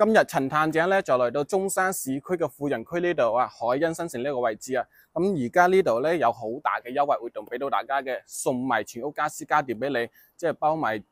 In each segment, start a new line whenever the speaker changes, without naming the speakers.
今日陳探長咧就嚟到中山市區嘅富人區呢度啊，海欣新城呢個位置啊。咁而家呢度咧有好大嘅優惠活動俾到大家嘅，送埋全屋家私家電俾你，即係包埋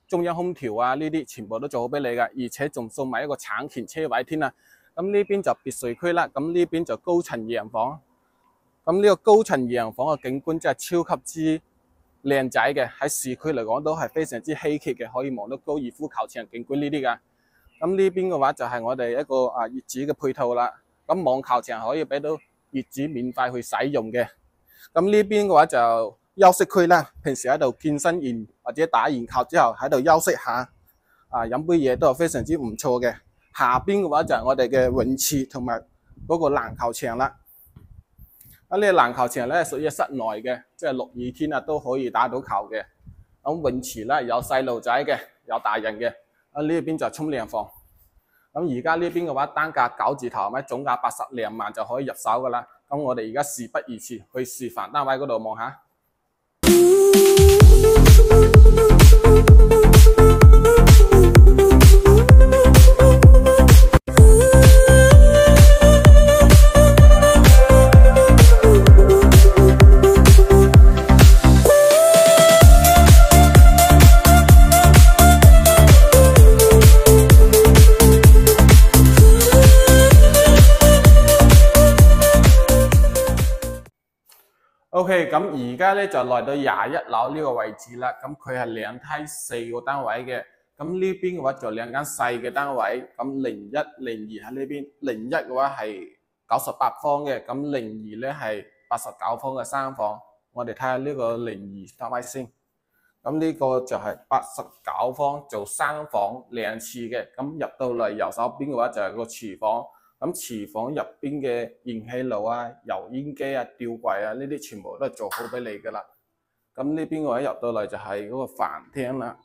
中央空調啊呢啲全部都做好俾你嘅，而且仲送埋一個產權車位添啊。咁呢邊就別墅區啦，咁呢邊就高層洋房。咁呢個高層洋房嘅景觀真係超級之靚仔嘅，喺市區嚟講都係非常之稀缺嘅，可以望到高爾夫球場景觀呢啲㗎。咁呢邊嘅話就係我哋一個業主嘅配套啦。咁網球場可以俾到業主免費去使用嘅。咁呢邊嘅話就休息區啦，平時喺度健身完或者打完球之後喺度休息下，飲杯嘢都係非常之唔錯嘅。下邊嘅話就係我哋嘅泳池同埋嗰個籃球場啦。呢個籃球場咧屬於室內嘅，即係落雨天都可以打到球嘅。咁泳池咧有細路仔嘅，有大人嘅。呢邊就沖涼房。咁而家呢邊嘅話單價9字頭，總價82萬就可以入手噶啦。咁我哋而家事不宜遲，去示範單位嗰度望下。OK， 咁而家咧就來到21樓呢個位置啦。咁佢係2梯4個單位嘅。咁呢邊嘅話就2間細嘅單位。咁01、02喺呢邊，01嘅話係98方嘅，咁02咧係89方嘅3房。我哋睇下呢個02單位先。咁呢個就係89方做3房2次嘅。咁入到嚟右手邊嘅話就係個廚房。咁廚房入邊嘅燃氣爐啊、油煙機啊、吊櫃啊，呢啲全部都係做好俾你噶啦。咁呢邊嘅話入到嚟就係嗰個飯廳啦。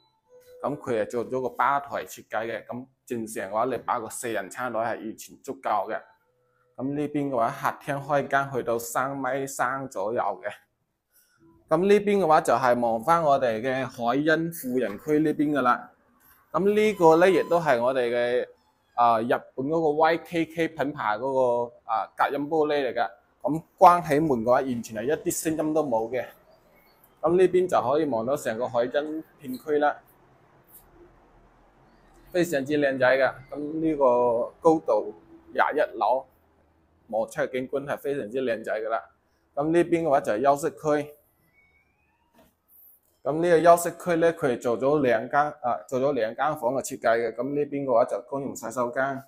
咁佢係做咗個吧台設計嘅。咁正常嘅話，你擺個4人餐台係完全足夠嘅。咁呢邊嘅話，客廳開間去到3.3米左右嘅。咁呢邊嘅話就係望翻我哋嘅海欣富人區呢邊噶啦。咁呢個咧亦都係我哋嘅。日本嗰個 YKK 品牌嗰個隔音玻璃嚟㗎，咁關起門嘅話，完全係一啲聲音都冇嘅。咁呢邊就可以望到成個海欣片區啦，非常之靚仔㗎。咁呢個高度21樓，望出嘅景觀係非常之靚仔㗎啦。咁呢邊嘅話就係休息區。咁呢個休息區咧，佢係做咗兩間房嘅設計嘅。咁呢邊嘅話就公用洗手間。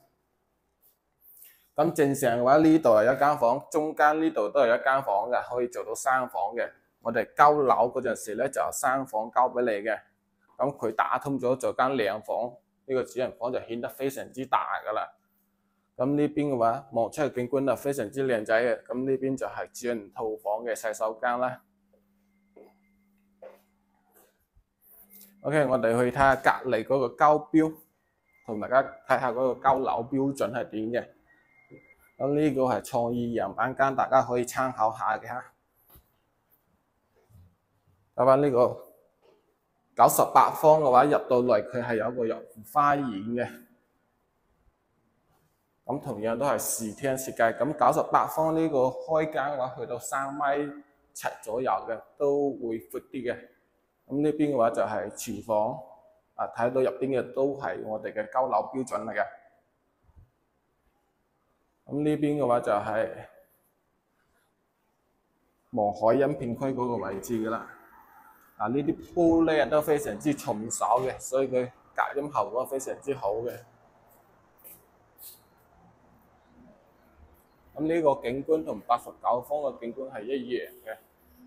咁正常嘅話，呢度係一間房，中間呢度都係一間房嘅，可以做到3房嘅。我哋交樓嗰陣時咧，就3房交俾你嘅。咁佢打通咗做間2房，呢個主人房就顯得非常之大噶啦。咁呢邊嘅話，望出嘅景觀就非常之靚仔嘅。咁呢邊就係主人套房嘅洗手間啦。OK， 我哋去睇下隔離嗰個交標，同大家睇下嗰個交樓標準係點嘅。咁呢個係創意樣板間，大家可以參考下嘅嚇。睇翻呢個98方嘅話，入到嚟佢係有個遊花園嘅。咁同樣都係視廳設計。咁98方呢個開間嘅話，去到3.7米左右嘅，都會闊啲嘅。咁呢邊嘅話就係廚房，睇到入邊嘅都係我哋嘅交樓標準嚟嘅。咁呢邊嘅話就係望海欣片區嗰個位置噶啦。呢啲玻璃都非常之重手嘅，所以佢隔音效果非常之好嘅。咁呢個景觀同89方嘅景觀係一樣嘅。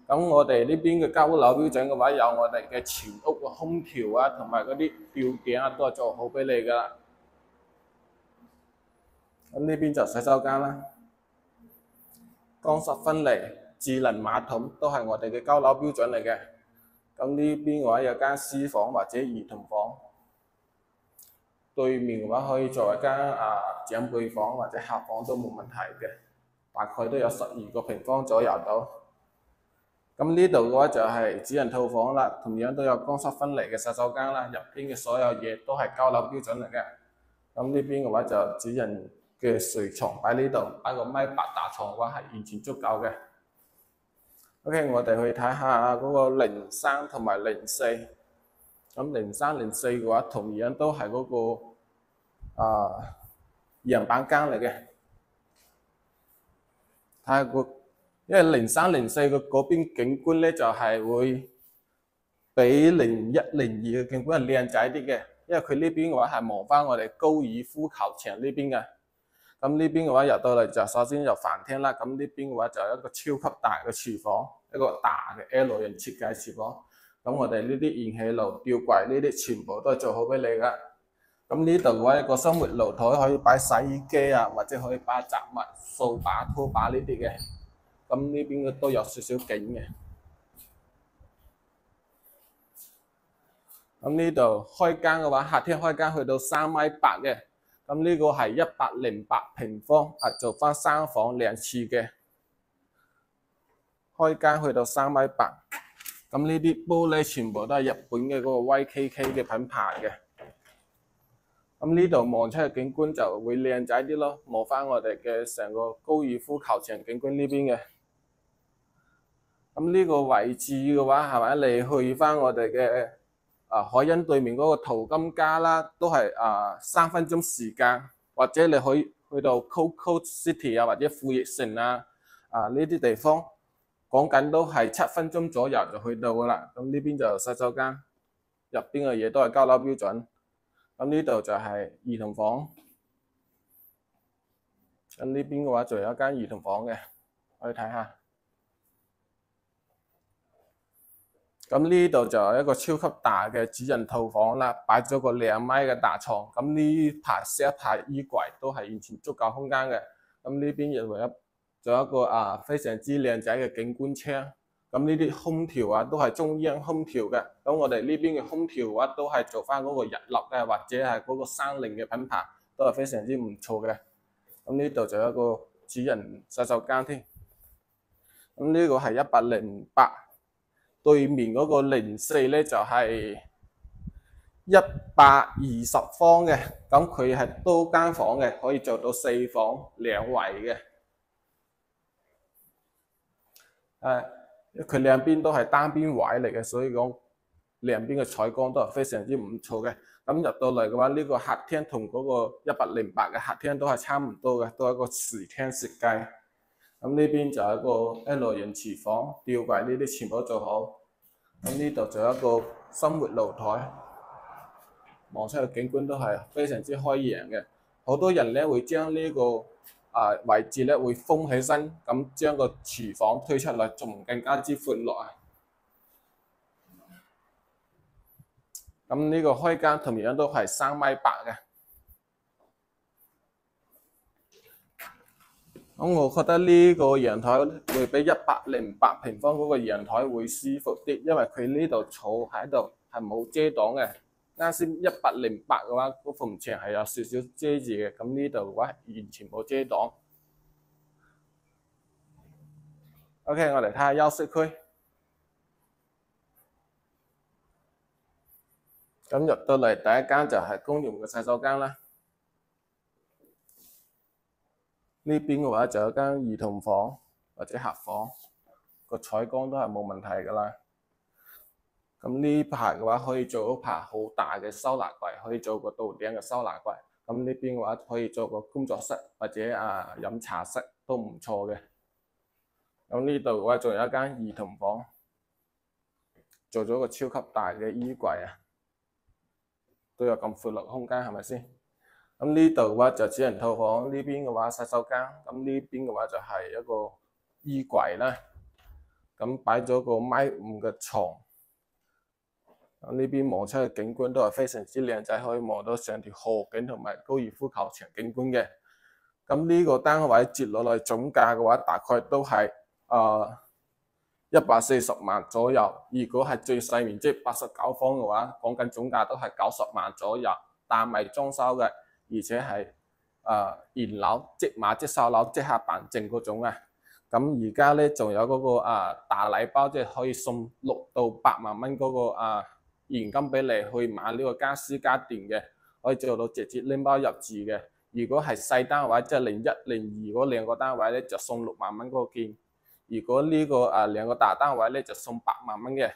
咁我哋呢邊嘅交樓標準嘅話，有我哋嘅全屋嘅空調啊，同埋嗰啲吊頸都係做好俾你噶啦。咁呢邊就洗手間啦，乾濕分離、智能馬桶都係我哋嘅交樓標準嚟嘅。咁呢邊嘅話有間私房或者兒童房，對面嘅話可以做一間長輩房或者客房都冇問題嘅，大概都有12個平方左右到。咁呢度嘅話就係主人套房啦，同樣都有乾濕分離嘅洗手間啦，入邊嘅所有嘢都係交樓標準嚟嘅。咁呢邊嘅話就主人嘅睡床擺呢度，擺個米八大床嘅話係完全足夠嘅。OK， 我哋去睇下嗰個03同埋04。咁03、04嘅話，同樣都係嗰個2人板間嚟嘅。睇下因為03、04嘅嗰邊景觀咧就係會比01、02嘅景觀係靚仔啲嘅，因為佢呢邊嘅話係望翻我哋高爾夫球場呢邊嘅。咁呢邊嘅話入到嚟就首先就飯廳啦，咁呢邊嘅話就有一個超級大嘅廚房，一個大嘅 L 型設計廚房。咁我哋呢啲燃氣爐、吊櫃呢啲全部都係做好俾你噶。咁呢度嘅話一個生活露台可以擺洗衣機啊，或者可以擺雜物、掃把、拖把呢啲嘅。咁呢邊都有少少景嘅。咁呢度開間嘅話，客廳開間去到3.8米嘅。咁呢個係108平方，做翻3房2廁嘅，開間去到3.8米。咁呢啲玻璃全部都係日本嘅嗰個 YKK 嘅品牌嘅。咁呢度望出嘅景觀就會靚仔啲咯，望翻我哋嘅成個高爾夫球場景觀呢邊嘅。咁呢個位置嘅話，係咪你去翻我哋嘅海欣對面嗰個淘金家啦，都係3分鐘時間，或者你可以去到 Coco City 啊，或者富逸城啊呢啲地方，講緊都係7分鐘左右就去到噶啦。咁呢邊就洗手間，入邊嘅嘢都係交樓標準。咁呢度就係兒童房，咁呢邊嘅話仲有一間兒童房嘅，可以睇下。咁呢度就有一個超級大嘅主人套房啦，擺咗個2米嘅大床。咁呢排set一排衣櫃都係完全足夠空間嘅。咁呢邊亦仲有一個非常之靚仔嘅景觀窗。咁呢啲空調啊都係中央空調嘅。咁我哋呢邊嘅空調嘅話都係做翻嗰個日立嘅，或者係嗰個3菱嘅品牌，都係非常之唔錯嘅。咁呢度就有一個主人洗手間添。咁呢個係108。對面嗰個04咧就係120方嘅，咁佢係多間房嘅，可以做到4房2衛嘅。佢兩邊都係單邊位嚟嘅，所以講兩邊嘅採光都係非常之唔錯嘅。咁入到嚟嘅話，呢個客廳同嗰個108嘅客廳都係差唔多嘅，都係一個瓷廳設計。咁呢邊就有一個 L 型廚房，吊櫃呢啲全部都做好。咁呢度仲有一個生活露台，望出嘅景觀都係非常之開揚嘅。好多人咧會將呢個位置咧會封起身，咁將個廚房推出嚟，仲更加之闊落啊！咁呢個開間同樣都係3.8米嘅。咁我覺得呢個陽台會比108平方嗰個陽台會舒服啲，因為佢呢度坐喺度係冇遮擋嘅。啱先108嘅話，嗰埲牆係有少少遮住嘅，咁呢度嘅話完全冇遮擋。OK， 我哋睇下休息區。咁入到嚟第一間就係公用嘅洗手間啦。呢邊嘅話就有間兒童房或者客房，個採光都係冇問題噶啦。咁呢排嘅話可以做一排好大嘅收納櫃，可以做個到頂嘅收納櫃。咁呢邊嘅話可以做個工作室或者飲茶室都唔錯嘅。咁呢度嘅話仲有一間兒童房，做咗個超級大嘅衣櫃啊，都有咁闊落空間，係咪先？咁呢度嘅話就主人套房，呢邊嘅話洗手間，咁呢邊嘅話就係一個衣櫃啦。咁擺咗個1.5米嘅床。咁呢邊望出嘅景觀都係非常之靚仔，可以望到成條河景同埋高爾夫球場景觀嘅。咁呢個單位接落嚟總價嘅話，大概都係140萬左右。如果係最細面積89方嘅話，講緊總價都係90萬左右，但係裝修嘅。而且係現樓即買即收樓即刻辦證嗰種啊！咁而家咧仲有嗰個大禮包，即係可以送6到8萬蚊嗰個現金俾你去買呢個家私家電嘅，可以做到直接拎包入住嘅。如果係細單位，即係01、02嗰兩個單位咧，就送6萬蚊嗰個券。如果呢個兩個大單位咧，就送8萬蚊嘅。